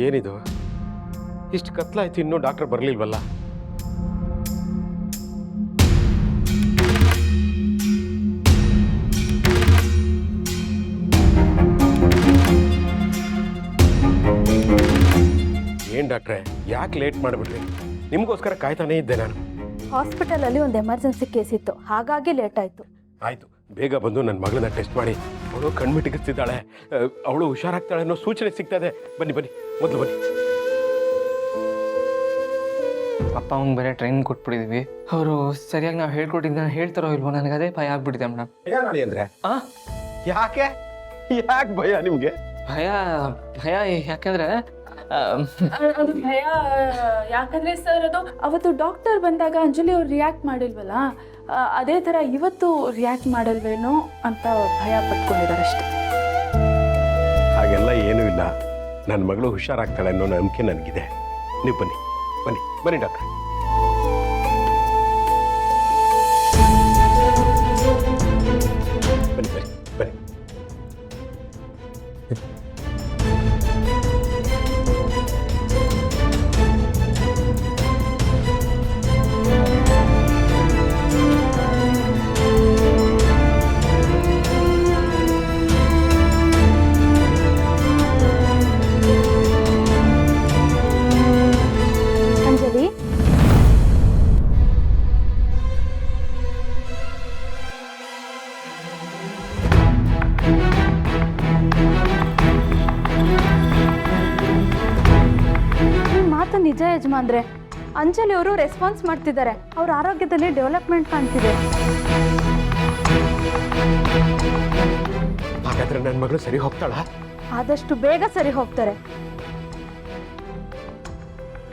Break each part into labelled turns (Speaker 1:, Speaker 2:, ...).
Speaker 1: ಏನಿದು? ಇಷ್ಟು ಕತ್ಲಾಯ್ತು, ಇನ್ನೂ ಡಾಕ್ಟರ್ ಬರಲಿಲ್ವಲ್ಲ? ಏನು ಡಾಕ್ಟ್ರೆ, ಯಾಕೆ ಲೇಟ್ ಮಾಡಿಬಿಟ್ರಿ? ನಿಮಗೋಸ್ಕರ ಕಾಯ್ತಾನೇ ಇದ್ದೆ ನಾನು.
Speaker 2: ಹಾಸ್ಪಿಟಲಲ್ಲಿ ಒಂದು ಎಮರ್ಜೆನ್ಸಿ ಕೇಸ್ ಇತ್ತು, ಹಾಗಾಗಿ ಲೇಟ್ ಆಯಿತು.
Speaker 1: ಆಯಿತು, ಬೇಗ ಬಂದು ನನ್ನ ಮಗಳನ್ನ ಟೆಸ್ಟ್ ಮಾಡಿ. ಅವಳು ಕಣ್ಮಿಟಿಗಿಸ್ತಿದ್ದಾಳೆ, ಅವಳು ಹುಷಾರಾಗ್ತಾಳೆ ಅನ್ನೋ ಸೂಚನೆ ಸಿಗ್ತದೆ. ಬನ್ನಿ ಬನ್ನಿ, ಮೊದಲು ಬನ್ನಿ.
Speaker 3: ಅಪ್ಪ ಅವ್ನಿಗೆ ಬೇರೆ ಟ್ರೈನ್ ಕೊಟ್ಬಿಟ್ಟಿದ್ವಿ. ಅವರು ಸರಿಯಾಗಿ ನಾವು ಹೇಳ್ಕೊಟ್ಟಿದ್ದ ಹೇಳ್ತಾರೋ ಇಲ್ವೋ, ನನಗೆ ಅದೇ ಭಯ ಆಗ್ಬಿಟ್ಟಿದೆ ಮೇಡಮ್.
Speaker 1: ಭಯ ನೋಡಿ ಅಂದರೆ ಯಾಕೆ ಭಯ ನಿಮಗೆ?
Speaker 3: ಭಯ ಭಯ ಯಾಕೆಂದರೆ
Speaker 2: ಅದು ಭಯ ಯಾಕಂದ್ರೆ ಸರ್, ಅದು ಅವತ್ತು ಡಾಕ್ಟರ್ ಬಂದಾಗ ಅಂಜಲಿ ಅವ್ರು ರಿಯಾಕ್ಟ್ ಮಾಡಿಲ್ವಲ್ಲ, ಅದೇ ಥರ ಇವತ್ತು ರಿಯಾಕ್ಟ್ ಮಾಡಲ್ವೇನೋ ಅಂತ ಭಯ ಪಟ್ಕೊಂಡಿದ್ದಾರೆ ಅಷ್ಟೆ.
Speaker 1: ಹಾಗೆಲ್ಲ ಏನೂ ಇಲ್ಲ, ನನ್ನ ಮಗಳು ಹುಷಾರಾಗ್ತಾಳೆ ಅನ್ನೋ ನಂಬಿಕೆ ನನಗಿದೆ. ನೀವು ಬನ್ನಿ ಬನ್ನಿ ಬನ್ನಿ ಡಾಕ್ಟ್ರೆ. ಬನ್ನಿ ಬನ್ನಿ ಬನ್ನಿ.
Speaker 2: ಅಂಜಲಿ, ಈ ಮಾತು ನಿಜ ಯಜಮಾನ್ರೆ. ಅಂಜಲಿ ಅವರು ರೆಸ್ಪಾನ್ಸ್ ಮಾಡ್ತಿದ್ದಾರೆ, ಅವ್ರ ಆರೋಗ್ಯದಲ್ಲಿ ಡೆವಲಪ್ಮೆಂಟ್ ಕಾಣ್ತಿದೆ.
Speaker 1: ಹಾಗಾದ್ರೆ ನನ್ನ ಮಗಳು ಸರಿ ಹೋಗ್ತಾಳ?
Speaker 2: ಆದಷ್ಟು ಬೇಗ ಸರಿ ಹೋಗ್ತಾರೆ.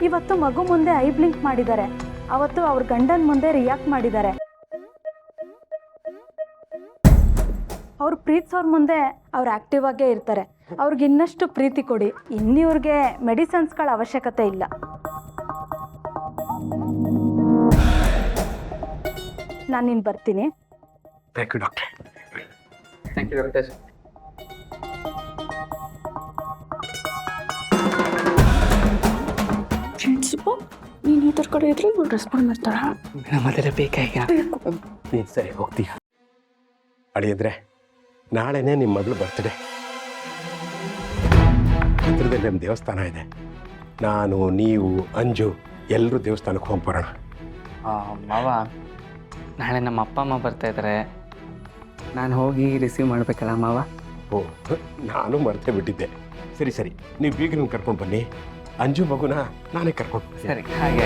Speaker 2: ಇವತ್ತು ಮಗು ಮುಂದೆ ಐ ಬ್ಲಿಂಕ್ ಮಾಡಿದ್ದಾರೆ, ಅವತ್ತು ಅವ್ರ ಗಂಡನ ಮುಂದೆ ರಿಯಾಕ್ಟ್ ಮಾಡಿದ್ದಾರೆ. ಅವ್ರು ಪ್ರೀತಿಸೋರ್ ಮುಂದೆ ಅವ್ರು ಆಕ್ಟಿವ್ ಆಗೇ ಇರ್ತಾರೆ. ಅವ್ರಿಗೆ ಇನ್ನಷ್ಟು ಪ್ರೀತಿ ಕೊಡಿ, ಇನ್ನಿವ್ರಿಗೆ ಮೆಡಿಸನ್ಸ್ಗಳ ಅವಶ್ಯಕತೆ ಇಲ್ಲ. ನಾನು ಇನ್ನು ಬರ್ತೀನಿ.
Speaker 1: ಥ್ಯಾಂಕ್ ಯು ಡಾಕ್ಟ್ರೆ.
Speaker 3: Thank you doctor.
Speaker 2: ನೀನು ಈ ಥರ ಕಡೆ ಇದ್ರೆ ಇವ್ರು ರೆಸ್ಪಾಂಡ್ ಮಾಡ್ತಾರ.
Speaker 3: ಮೇಡಮ್ ಅದೆಲ್ಲ ಬೇಕಾಗ
Speaker 1: ನೀನು ಸರಿ ಹೋಗ್ತೀಯ. ಅಳಿಯಂದ್ರೆ ನಾಳೆನೇ ನಿಮ್ಮ ಮಗಳು ಬರ್ತ್ಡೇ. ಹತ್ರದಲ್ಲಿ ನಮ್ಮ ದೇವಸ್ಥಾನ ಇದೆ. ನಾನು, ನೀವು, ಅಂಜು ಎಲ್ಲರೂ ದೇವಸ್ಥಾನಕ್ಕೆ ಹೋಗಿ ಬರೋಣ.
Speaker 3: ಮಾವ, ನಾಳೆ ನಮ್ಮ ಅಪ್ಪ ಅಮ್ಮ ಬರ್ತಾ ಇದ್ದಾರೆ, ನಾನು ಹೋಗಿ ರಿಸೀವ್ ಮಾಡಬೇಕಲ್ಲ ಮಾವ?
Speaker 1: ಓ, ನಾನು ಮರ್ತೇ ಬಿಟ್ಟಿದ್ದೆ. ಸರಿ ಸರಿ, ನೀವು ಬೀಗ್ರನ್ನ ಕರ್ಕೊಂಡು ಬನ್ನಿ, ಅಂಜು ಮಗುನ ನಾನೇ ಕರ್ಕೊಂಡು.
Speaker 3: ಸರಿ, ಹಾಗೆ